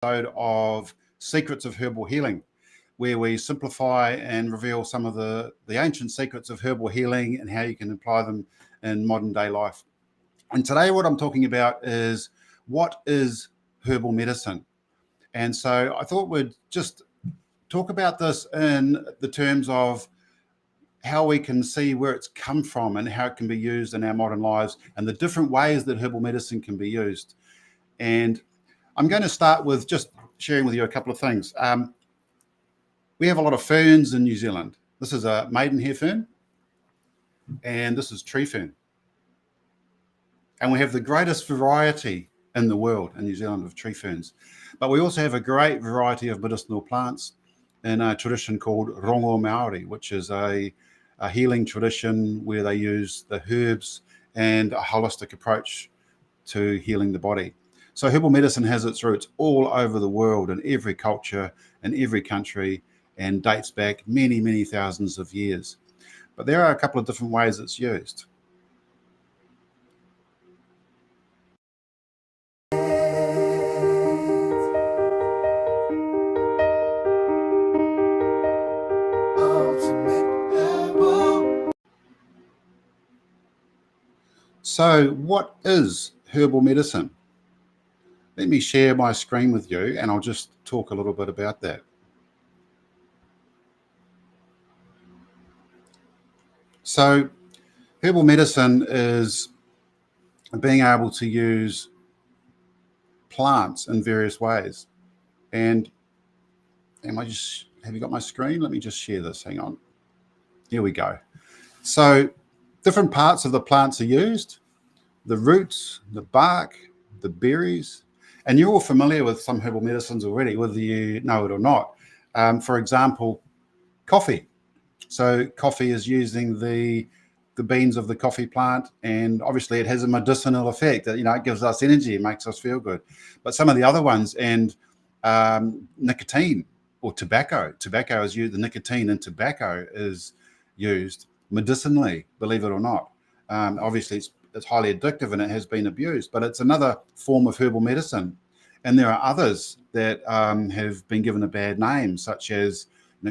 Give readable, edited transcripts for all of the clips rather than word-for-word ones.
episode of Secrets of Herbal Healing, where we simplify and reveal some of the ancient secrets of herbal healing and how you can apply them in modern day life. And today what I'm talking about is what is herbal medicine. And so I thought we'd just talk about this in the terms of how we can see where it's come from and how it can be used in our modern lives and the different ways that herbal medicine can be used. And I'm going to start with just sharing with you a couple of things. We have a lot of ferns in New Zealand. This is a maidenhair fern, and this is tree fern. And we have the greatest variety in the world in New Zealand of tree ferns. But we also have a great variety of medicinal plants in a tradition called Rongo Maori, which is a healing tradition where they use the herbs and a holistic approach to healing the body. So herbal medicine has its roots all over the world in every culture, in every country, and dates back many, many thousands of years. But there are a couple of different ways it's used. So what is herbal medicine? Let me share my screen with you and I'll just talk a little bit about that. So herbal medicine is being able to use plants in various ways. And have you got my screen? Let me just share this, hang on. Here we go. So different parts of the plants are used, the roots, the bark, the berries, and you're all familiar with some herbal medicines already, whether you know it or not. For example, coffee. So coffee is using the beans of the coffee plant, and obviously it has a medicinal effect that, it gives us energy, it makes us feel good. But some of the other ones, and nicotine or tobacco is used, the nicotine in tobacco is used medicinally, believe it or not. Obviously it's highly addictive and it has been abused, but it's another form of herbal medicine. And there are others that have been given a bad name, such as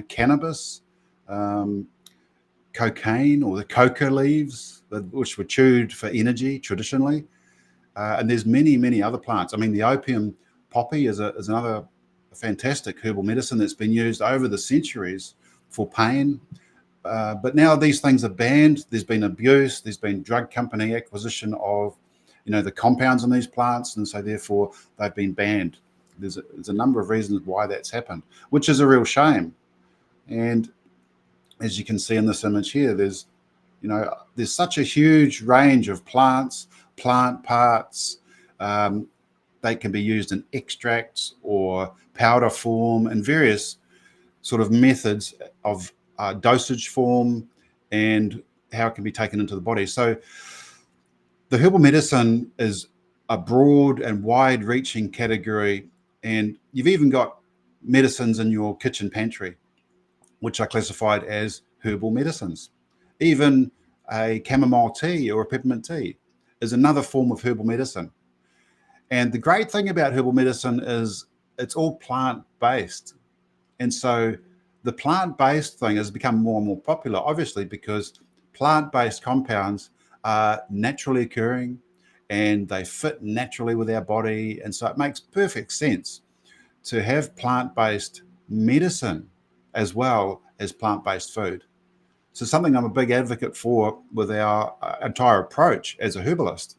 cannabis, cocaine, or the coca leaves, which were chewed for energy traditionally. And there's many, many other plants. I mean, the opium poppy is another fantastic herbal medicine that's been used over the centuries for pain. But now these things are banned. There's been abuse. There's been drug company acquisition of, the compounds in these plants, and so therefore they've been banned. There's a number of reasons why that's happened, which is a real shame. And as you can see in this image here, there's such a huge range of plants, plant parts. They can be used in extracts or powder form and various sort of methods of dosage form and how it can be taken into the body. So the herbal medicine is a broad and wide-reaching category, and you've even got medicines in your kitchen pantry, which are classified as herbal medicines. Even a chamomile tea or a peppermint tea is another form of herbal medicine. And the great thing about herbal medicine is it's all plant-based. And so the plant-based thing has become more and more popular, obviously, because plant-based compounds are naturally occurring and they fit naturally with our body. And so it makes perfect sense to have plant-based medicine as well as plant-based food. So something I'm a big advocate for with our entire approach as a herbalist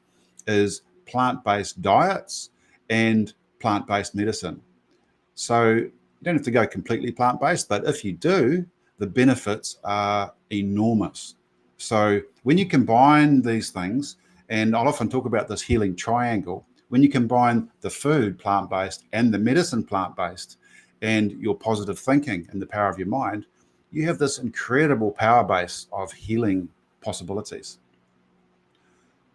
is plant-based diets and plant-based medicine. So you don't have to go completely plant-based, but if you do, the benefits are enormous. So when you combine these things, and I'll often talk about this healing triangle, when you combine the food plant-based and the medicine plant-based and your positive thinking and the power of your mind, you have this incredible power base of healing possibilities.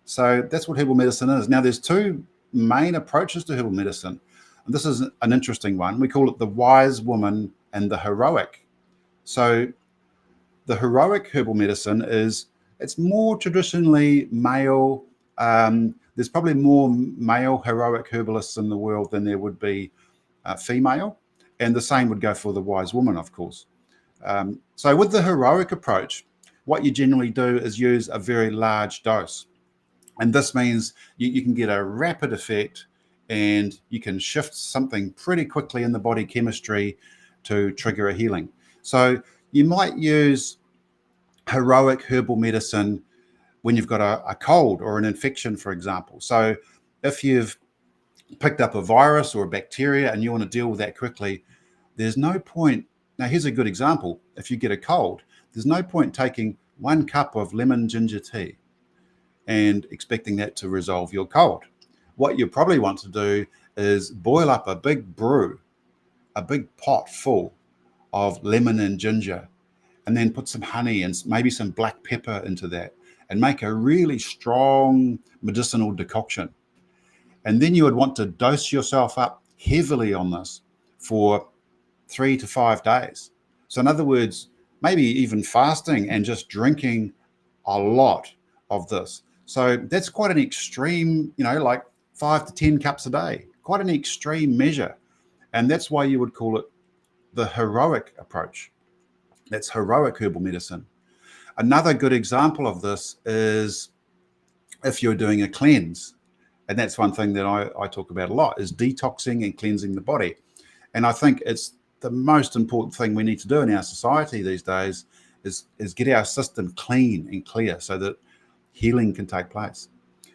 So that's what herbal medicine is. Now, there's two main approaches to herbal medicine. And this is an interesting one. We call it the wise woman and the heroic. So the heroic herbal medicine it's more traditionally male. There's probably more male heroic herbalists in the world than there would be female, and the same would go for the wise woman, of course. So with the heroic approach, what you generally do is use a very large dose. And this means you can get a rapid effect, and you can shift something pretty quickly in the body chemistry to trigger a healing. So you might use heroic herbal medicine when you've got a cold or an infection, for example. So if you've picked up a virus or a bacteria and you want to deal with that quickly, there's no point. Now, here's a good example. If you get a cold, there's no point taking 1 cup of lemon ginger tea and expecting that to resolve your cold. What you probably want to do is boil up a big brew, a big pot full of lemon and ginger, and then put some honey and maybe some black pepper into that, and make a really strong medicinal decoction. And then you would want to dose yourself up heavily on this for 3 to 5 days. So in other words, maybe even fasting and just drinking a lot of this. So that's quite an extreme, like 5 to 10 cups a day, quite an extreme measure. And that's why you would call it the heroic approach. That's heroic herbal medicine. Another good example of this is if you're doing a cleanse. And that's one thing that I talk about a lot, is detoxing and cleansing the body. And I think it's the most important thing we need to do in our society these days is get our system clean and clear so that healing can take place,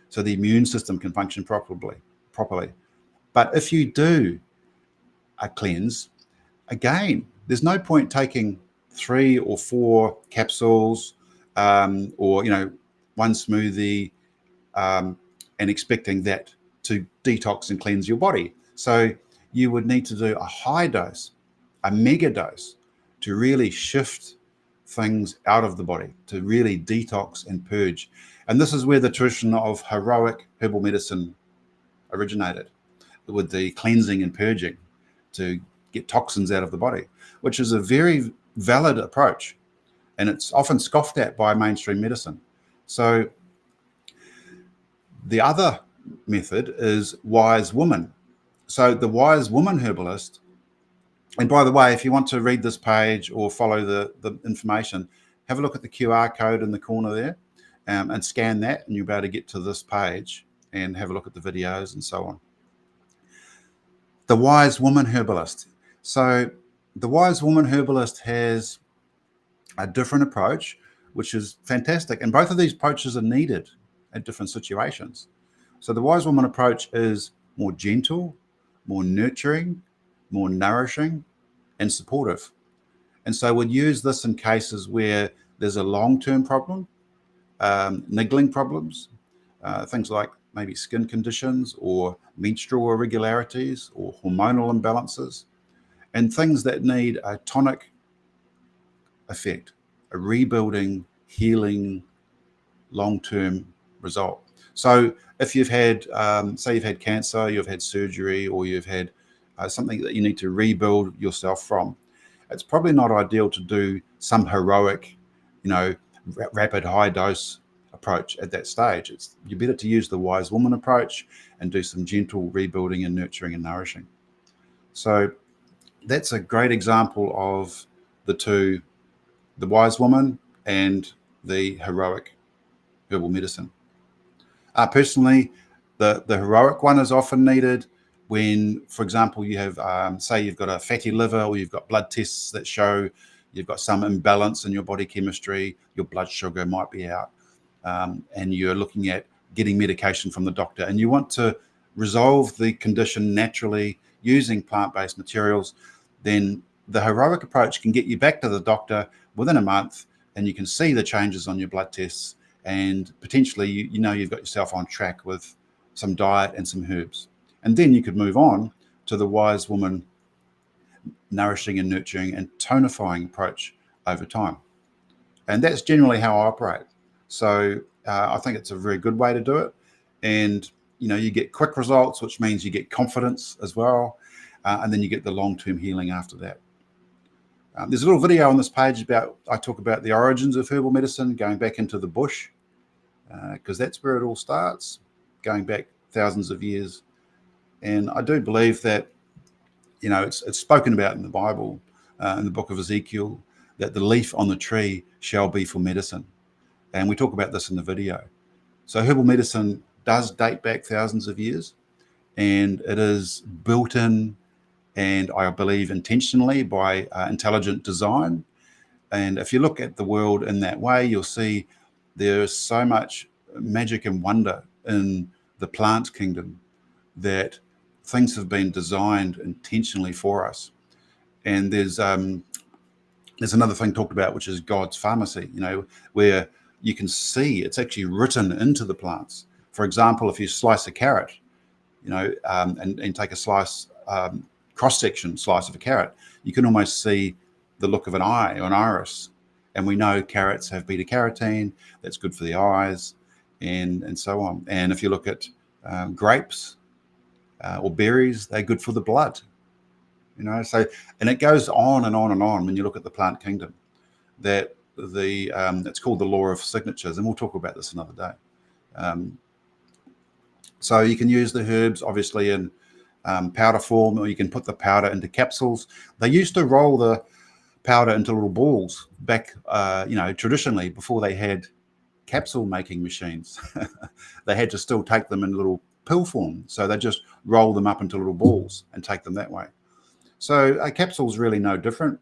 so the immune system can function properly. But if you do a cleanse, again, there's no point taking 3 or 4 capsules or one smoothie and expecting that to detox and cleanse your body. So you would need to do a high dose, a mega dose, to really shift things out of the body, to really detox and purge. And this is where the tradition of heroic herbal medicine originated, with the cleansing and purging to get toxins out of the body, which is a very valid approach. And it's often scoffed at by mainstream medicine. So the other method is wise woman. So the wise woman herbalist, and by the way, if you want to read this page or follow the information, have a look at the QR code in the corner there and scan that, and you'll be able to get to this page and have a look at the videos and so on. The wise woman herbalist. So the wise woman herbalist has a different approach, which is fantastic. And both of these approaches are needed at different situations. So the wise woman approach is more gentle, more nurturing, more nourishing, and supportive. And so we'd use this in cases where there's a long-term problem, niggling problems, things like maybe skin conditions or menstrual irregularities or hormonal imbalances, and things that need a tonic effect, a rebuilding, healing, long-term result. So if you've had, say you've had cancer, you've had surgery, or you've had something that you need to rebuild yourself from, it's probably not ideal to do some heroic, rapid high dose approach at that stage. You're better to use the wise woman approach and do some gentle rebuilding and nurturing and nourishing. So that's a great example of the two, the wise woman and the heroic herbal medicine. Personally, the heroic one is often needed when, for example, you have, say you've got a fatty liver, or you've got blood tests that show you've got some imbalance in your body chemistry, your blood sugar might be out, and you're looking at getting medication from the doctor, and you want to resolve the condition naturally using plant-based materials, then the heroic approach can get you back to the doctor within a month, and you can see the changes on your blood tests, and potentially you've got yourself on track with some diet and some herbs. And then you could move on to the wise woman nourishing and nurturing and tonifying approach over time. And that's generally how I operate. So I think it's a very good way to do it. And you get quick results, which means you get confidence as well. And then you get the long-term healing after that. There's a little video on this page I talk about the origins of herbal medicine, going back into the bush, because that's where it all starts, going back thousands of years. And I do believe that it's spoken about in the Bible, in the book of Ezekiel, that the leaf on the tree shall be for medicine. And we talk about this in the video. So herbal medicine does date back thousands of years, and it is built in, and I believe intentionally, by intelligent design. And if you look at the world in that way, you'll see there's so much magic and wonder in the plant kingdom that things have been designed intentionally for us. And there's another thing talked about, which is God's pharmacy, where you can see it's actually written into the plants. For example, if you slice a carrot, and take a slice, cross-section slice of a carrot, you can almost see the look of an eye or an iris. And we know carrots have beta carotene, that's good for the eyes, and so on. And if you look at grapes or berries, they're good for the blood. So, and it goes on and on and on when you look at the plant kingdom, that it's called the law of signatures, and we'll talk about this another day. So you can use the herbs obviously in powder form, or you can put the powder into capsules. They used to roll the powder into little balls back, traditionally, before they had capsule making machines. They had to still take them in little pill form, so they just roll them up into little balls and take them that way. So a capsule is really no different.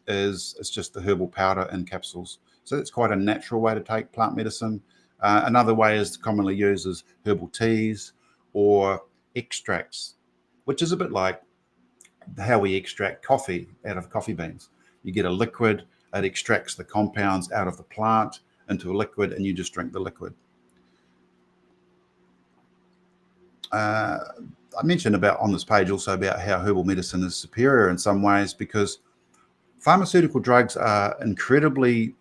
It's just the herbal powder in capsules. So it's quite a natural way to take plant medicine. Another way is commonly used as herbal teas or extracts, which is a bit like how we extract coffee out of coffee beans. You get a liquid, it extracts the compounds out of the plant into a liquid, and you just drink the liquid. I mentioned about on this page also about how herbal medicine is superior in some ways, because pharmaceutical drugs are incredibly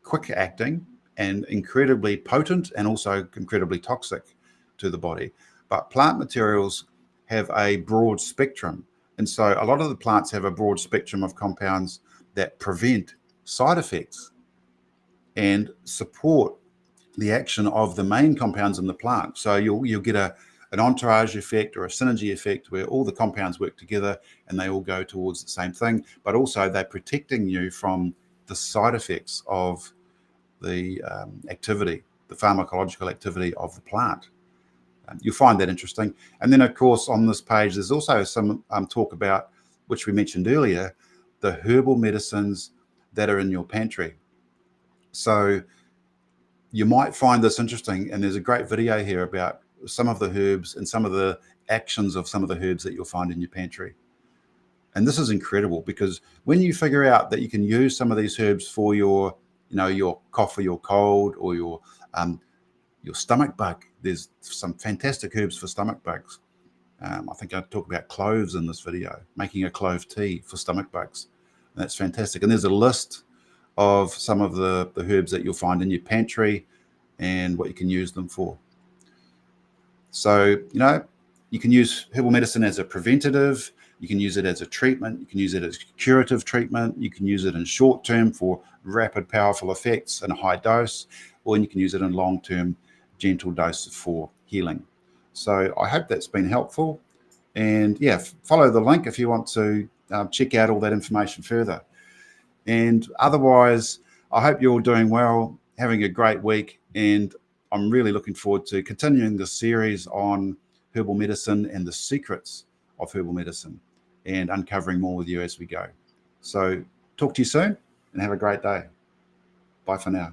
quick acting and incredibly potent, and also incredibly toxic to the body. But plant materials have a broad spectrum. And so a lot of the plants have a broad spectrum of compounds that prevent side effects and support the action of the main compounds in the plant. So you'll get an entourage effect or a synergy effect where all the compounds work together and they all go towards the same thing, but also they're protecting you from the side effects of the activity, the pharmacological activity of the plant. You'll find that interesting. And then, of course, on this page, there's also some talk about, which we mentioned earlier, the herbal medicines that are in your pantry. So you might find this interesting, and there's a great video here about some of the herbs and some of the actions of some of the herbs that you'll find in your pantry. And this is incredible, because when you figure out that you can use some of these herbs for your cough or your cold or your stomach bug, there's some fantastic herbs for stomach bugs. I think I talk about cloves in this video, making a clove tea for stomach bugs. And that's fantastic. And there's a list of some of the herbs that you'll find in your pantry and what you can use them for. So, you can use herbal medicine as a preventative. You can use it as a treatment. You can use it as curative treatment. You can use it in short term for rapid, powerful effects in a high dose, or you can use it in long-term, gentle doses for healing. So I hope that's been helpful. And yeah, follow the link if you want to check out all that information further. And otherwise, I hope you're all doing well, having a great week. And I'm really looking forward to continuing the series on herbal medicine and the secrets of herbal medicine, and uncovering more with you as we go. So talk to you soon, and have a great day. Bye for now.